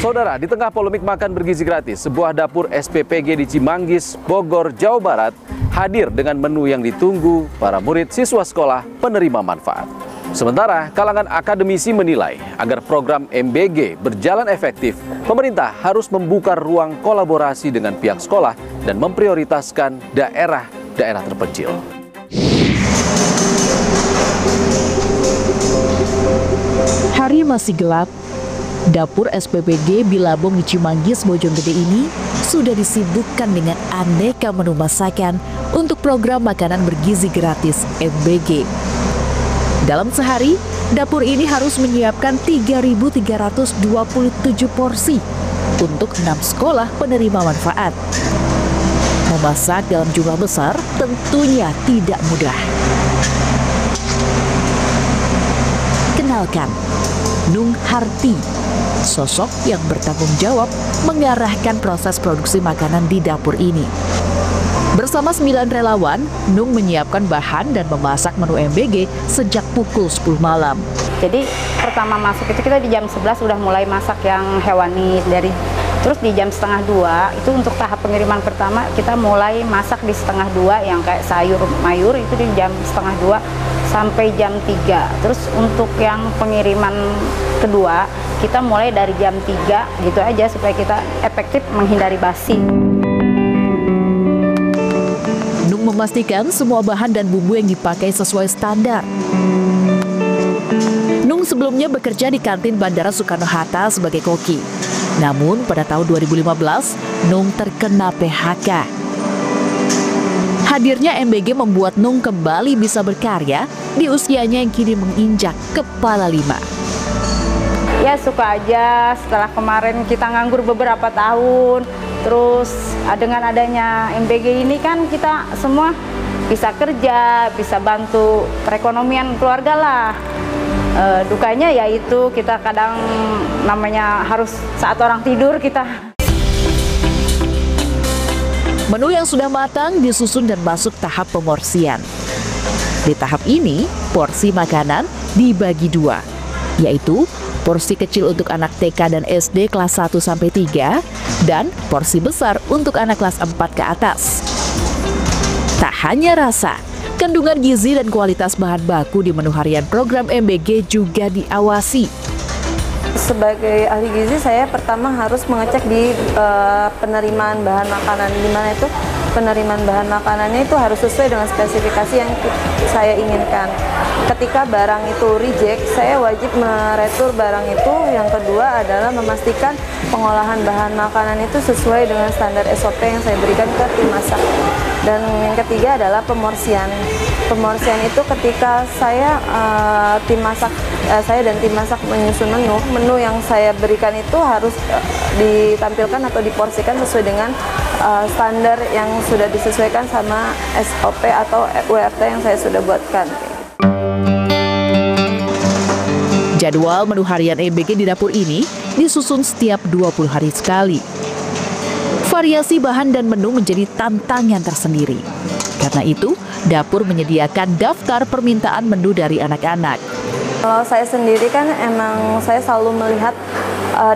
Saudara, di tengah polemik makan bergizi gratis, sebuah dapur SPPG di Cimanggis, Bogor, Jawa Barat hadir dengan menu yang ditunggu para murid siswa sekolah penerima manfaat. Sementara kalangan akademisi menilai agar program MBG berjalan efektif, pemerintah harus membuka ruang kolaborasi dengan pihak sekolah dan memprioritaskan daerah-daerah terpencil. Hari masih gelap. Dapur SPPG Bilabong di Cimanggis, Bojonggede ini sudah disibukkan dengan aneka menu masakan untuk program makanan bergizi gratis MBG. Dalam sehari, dapur ini harus menyiapkan 3.327 porsi untuk 6 sekolah penerima manfaat. Memasak dalam jumlah besar tentunya tidak mudah. Kenalkan, Nung Harti, sosok yang bertanggung jawab mengarahkan proses produksi makanan di dapur ini. Bersama 9 relawan, Nung menyiapkan bahan dan memasak menu MBG sejak pukul 10 malam. Jadi pertama masuk itu kita di jam 11 udah mulai masak yang hewani terus di jam 1:30 itu untuk tahap pengiriman pertama kita mulai masak di 1:30 yang kayak sayur mayur itu di jam 1:30 sampai jam 3. Terus untuk yang pengiriman kedua kita mulai dari jam 3 gitu aja supaya kita efektif menghindari basi. Nung memastikan semua bahan dan bumbu yang dipakai sesuai standar. Nung sebelumnya bekerja di kantin Bandara Soekarno-Hatta sebagai koki. Namun pada tahun 2015, Nung terkena PHK. Hadirnya MBG membuat Nung kembali bisa berkarya di usianya yang kini menginjak kepala 5. Ya suka aja setelah kemarin kita nganggur beberapa tahun, terus dengan adanya MBG ini kan kita semua bisa kerja, bisa bantu perekonomian keluarga lah. Dukanya yaitu kita kadang namanya harus saat orang tidur kita. Menu yang sudah matang disusun dan masuk tahap pemorsian. Di tahap ini, porsi makanan dibagi 2, yaitu porsi kecil untuk anak TK dan SD kelas 1-3 dan porsi besar untuk anak kelas 4 ke atas. Tak hanya rasa, kandungan gizi dan kualitas bahan baku di menu harian program MBG juga diawasi. Sebagai ahli gizi, saya pertama harus mengecek di penerimaan bahan makanan, di mana itu penerimaan bahan makanannya itu harus sesuai dengan spesifikasi yang saya inginkan. Ketika barang itu reject, saya wajib meretur barang itu. Yang kedua adalah memastikan pengolahan bahan makanan itu sesuai dengan standar SOP yang saya berikan ke tim masak. Dan yang ketiga adalah pemorsian. Pemorsian itu ketika saya saya dan tim masak menyusun menu yang saya berikan itu harus ditampilkan atau diporsikan sesuai dengan standar yang sudah disesuaikan sama SOP atau URT yang saya sudah buatkan. Jadwal menu harian MBG di dapur ini disusun setiap 20 hari sekali. Variasi bahan dan menu menjadi tantangan tersendiri. Karena itu, dapur menyediakan daftar permintaan menu dari anak-anak. Kalau saya sendiri kan emang saya selalu melihat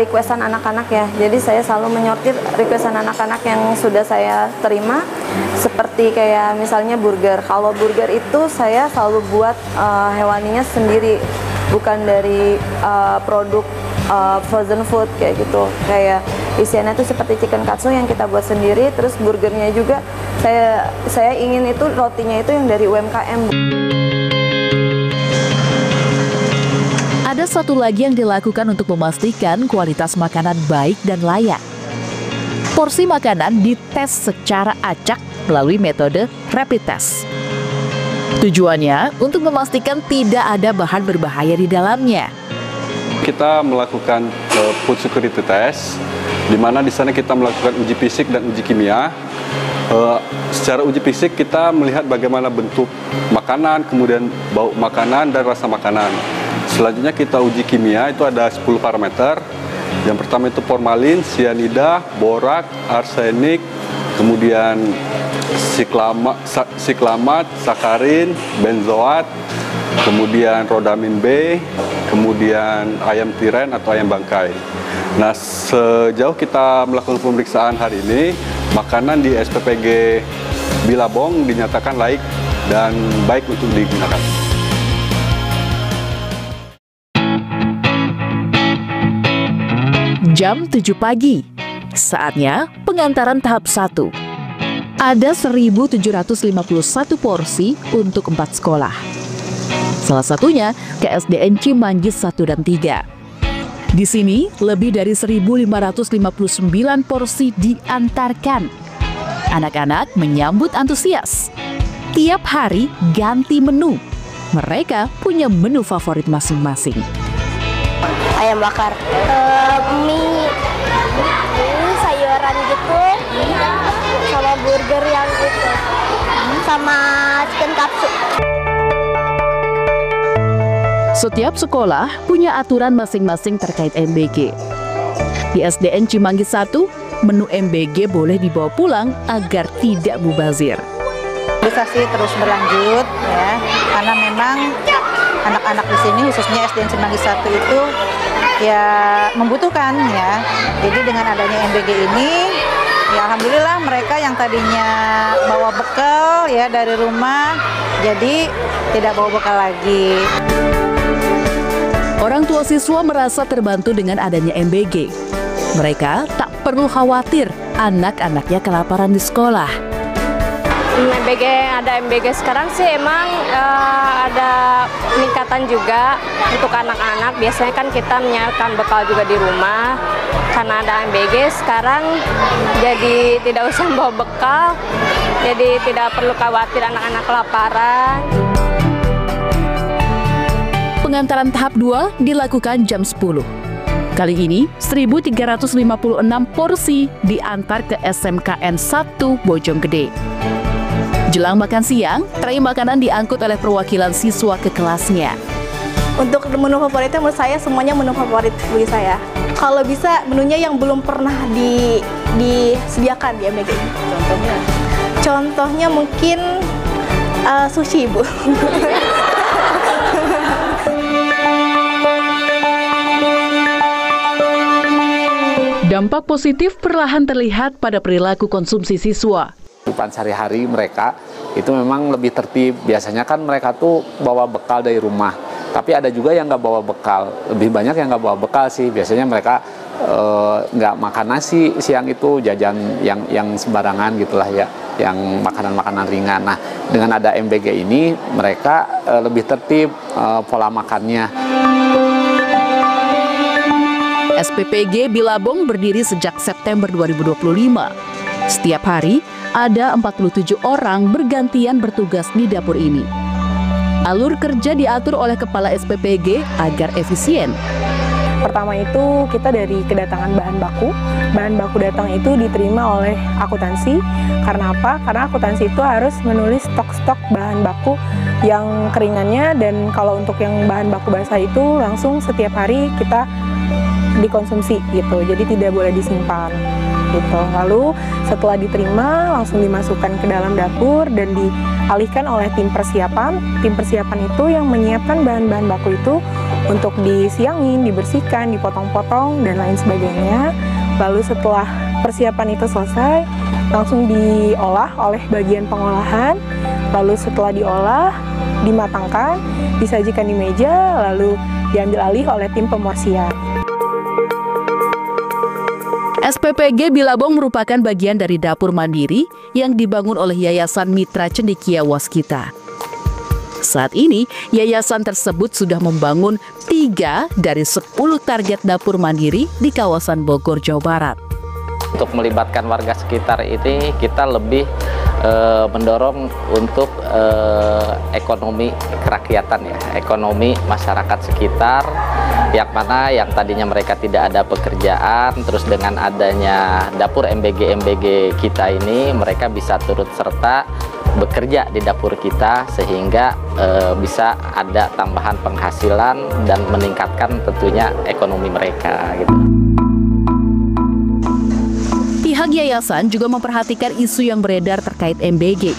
requestan anak-anak ya. Jadi saya selalu menyortir requestan anak-anak yang sudah saya terima. Seperti kayak misalnya burger. Kalau burger itu saya selalu buat hewaninya sendiri. Bukan dari produk frozen food kayak gitu. Kayak isiannya itu seperti chicken katsu yang kita buat sendiri. Terus burgernya juga saya ingin itu rotinya itu yang dari UMKM. Ada satu lagi yang dilakukan untuk memastikan kualitas makanan baik dan layak. Porsi makanan dites secara acak melalui metode rapid test. Tujuannya untuk memastikan tidak ada bahan berbahaya di dalamnya. Kita melakukan food security test, di mana di sana kita melakukan uji fisik dan uji kimia. Secara uji fisik kita melihat bagaimana bentuk makanan, kemudian bau makanan dan rasa makanan. Selanjutnya kita uji kimia, itu ada 10 parameter. Yang pertama itu formalin, sianida, borak, arsenik, kemudian siklamat, sakarin, benzoat, kemudian rodamin B, kemudian ayam tiren atau ayam bangkai. Nah, sejauh kita melakukan pemeriksaan hari ini, makanan di SPPG Bilabong dinyatakan layak dan baik untuk digunakan. Jam 7 pagi, saatnya pengantaran tahap 1. Ada 1.751 porsi untuk 4 sekolah. Salah satunya ke SDN Cimanggis 1 dan 3. Di sini, lebih dari 1.559 porsi diantarkan. Anak-anak menyambut antusias. Tiap hari ganti menu. Mereka punya menu favorit masing-masing. Ayam bakar, mie, sayuran gitu, sama burger yang gitu, sama chicken katsu. Setiap sekolah punya aturan masing-masing terkait MBG. Di SDN Cimanggis 1, menu MBG boleh dibawa pulang agar tidak mubazir. Sosialisasi terus berlanjut ya, karena memang anak-anak di sini khususnya SDN Cimanggis 1 itu ya membutuhkan ya. Jadi dengan adanya MBG ini ya alhamdulillah mereka yang tadinya bawa bekal ya dari rumah jadi tidak bawa bekal lagi. Orang tua siswa merasa terbantu dengan adanya MBG. Mereka tak perlu khawatir anak-anaknya kelaparan di sekolah. Ada MBG sekarang sih emang ada peningkatan juga untuk anak-anak. Biasanya kan kita menyiapkan bekal juga di rumah. Karena ada MBG sekarang jadi tidak usah bawa bekal, jadi tidak perlu khawatir anak-anak kelaparan. Pengantaran tahap 2 dilakukan jam 10. Kali ini 1.356 porsi diantar ke SMKN 1 Bojonggede. Jelang makan siang, tray makanan diangkut oleh perwakilan siswa ke kelasnya. Untuk menu favoritnya menurut saya semuanya menu favorit bagi saya. Kalau bisa menunya yang belum pernah disediakan di MBG ini. Contohnya? Contohnya mungkin sushi, Bu. Dampak positif perlahan terlihat pada perilaku konsumsi siswa. Kehidupan sehari-hari mereka itu memang lebih tertib. Biasanya kan mereka tuh bawa bekal dari rumah, tapi ada juga yang nggak bawa bekal. Lebih banyak yang nggak bawa bekal sih. Biasanya mereka nggak makan nasi siang itu, jajan yang sembarangan gitulah ya, yang makanan-makanan ringan. Nah, dengan ada MBG ini mereka lebih tertib pola makannya. SPPG Bilabong berdiri sejak September 2025. Setiap hari, ada 47 orang bergantian bertugas di dapur ini. Alur kerja diatur oleh kepala SPPG agar efisien. Pertama itu kita dari kedatangan bahan baku. Bahan baku datang itu diterima oleh akuntansi. Karena apa? Karena akuntansi itu harus menulis stok-stok bahan baku yang keringannya, dan kalau untuk yang bahan baku basah itu langsung setiap hari kita dikonsumsi gitu. Jadi tidak boleh disimpan. Gitu. Lalu setelah diterima langsung dimasukkan ke dalam dapur dan dialihkan oleh tim persiapan. Tim persiapan itu yang menyiapkan bahan-bahan baku itu untuk disiangin, dibersihkan, dipotong-potong dan lain sebagainya. Lalu setelah persiapan itu selesai langsung diolah oleh bagian pengolahan. Lalu setelah diolah, dimatangkan, disajikan di meja, lalu diambil alih oleh tim pemorsian. SPPG Bilabong merupakan bagian dari dapur mandiri yang dibangun oleh Yayasan Mitra Cendekia Waskita. Saat ini, yayasan tersebut sudah membangun 3 dari 10 target dapur mandiri di kawasan Bogor, Jawa Barat. Untuk melibatkan warga sekitar ini, kita lebih mendorong untuk ekonomi kerakyatan ya, ekonomi masyarakat sekitar, yang mana yang tadinya mereka tidak ada pekerjaan, terus dengan adanya dapur MBG kita ini, mereka bisa turut serta bekerja di dapur kita sehingga bisa ada tambahan penghasilan dan meningkatkan tentunya ekonomi mereka gitu. Pihak yayasan juga memperhatikan isu yang beredar terkait MBG.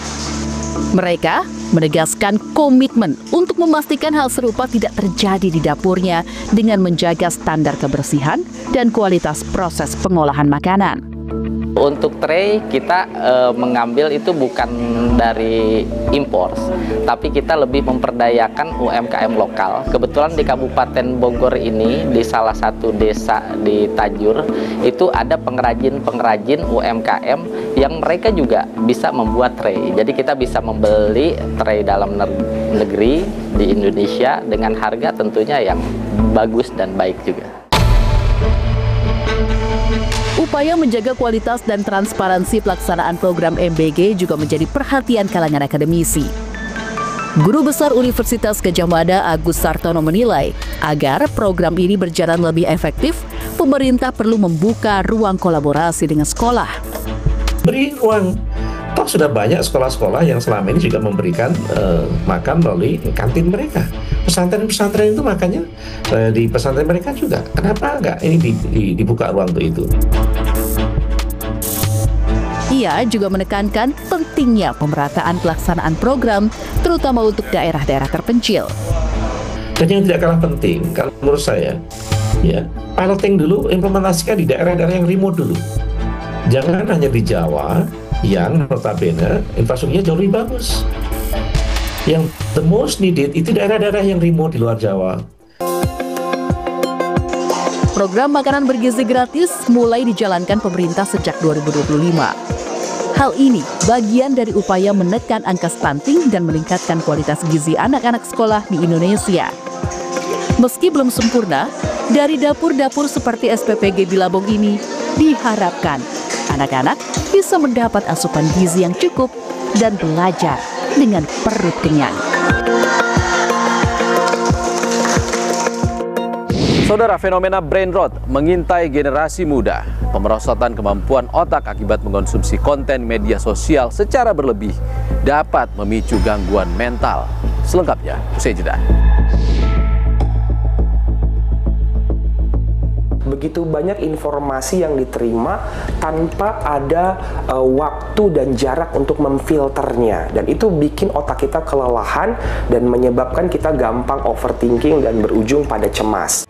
Mereka menegaskan komitmen untuk memastikan hal serupa tidak terjadi di dapurnya dengan menjaga standar kebersihan dan kualitas proses pengolahan makanan. Untuk tray kita mengambil itu bukan dari impor, tapi kita lebih memperdayakan UMKM lokal. Kebetulan di Kabupaten Bogor ini, di salah satu desa di Tajur, itu ada pengrajin-pengrajin UMKM yang mereka juga bisa membuat tray. Jadi kita bisa membeli tray dalam negeri di Indonesia dengan harga tentunya yang bagus dan baik juga. Upaya menjaga kualitas dan transparansi pelaksanaan program MBG juga menjadi perhatian kalangan akademisi. Guru Besar Universitas Gadjah Mada Agus Sartono menilai, agar program ini berjalan lebih efektif, pemerintah perlu membuka ruang kolaborasi dengan sekolah. Beri ruang. Toh sudah banyak sekolah-sekolah yang selama ini juga memberikan makan melalui kantin mereka. Pesantren-pesantren itu makannya di pesantren mereka juga. Kenapa enggak ini dibuka ruang untuk itu? Ia juga menekankan pentingnya pemerataan pelaksanaan program, terutama untuk daerah-daerah terpencil. Dan yang tidak kalah penting, kalau menurut saya, ya, piloting dulu, implementasikan di daerah-daerah yang remote dulu. Jangan hanya di Jawa, yang notabene infrastrukturnya jauh lebih bagus. Yang the most needed itu daerah-daerah yang remote di luar Jawa. Program makanan bergizi gratis mulai dijalankan pemerintah sejak 2025. Hal ini bagian dari upaya menekan angka stunting dan meningkatkan kualitas gizi anak-anak sekolah di Indonesia. Meski belum sempurna, dari dapur-dapur seperti SPPG Bilabong ini diharapkan anak-anak bisa mendapat asupan gizi yang cukup dan belajar dengan perut kenyang. Saudara, fenomena brain rot mengintai generasi muda. Pemerosotan kemampuan otak akibat mengkonsumsi konten media sosial secara berlebih dapat memicu gangguan mental. Selengkapnya, usai jeda. Begitu banyak informasi yang diterima tanpa ada waktu dan jarak untuk memfilternya, dan itu bikin otak kita kelelahan dan menyebabkan kita gampang overthinking dan berujung pada cemas.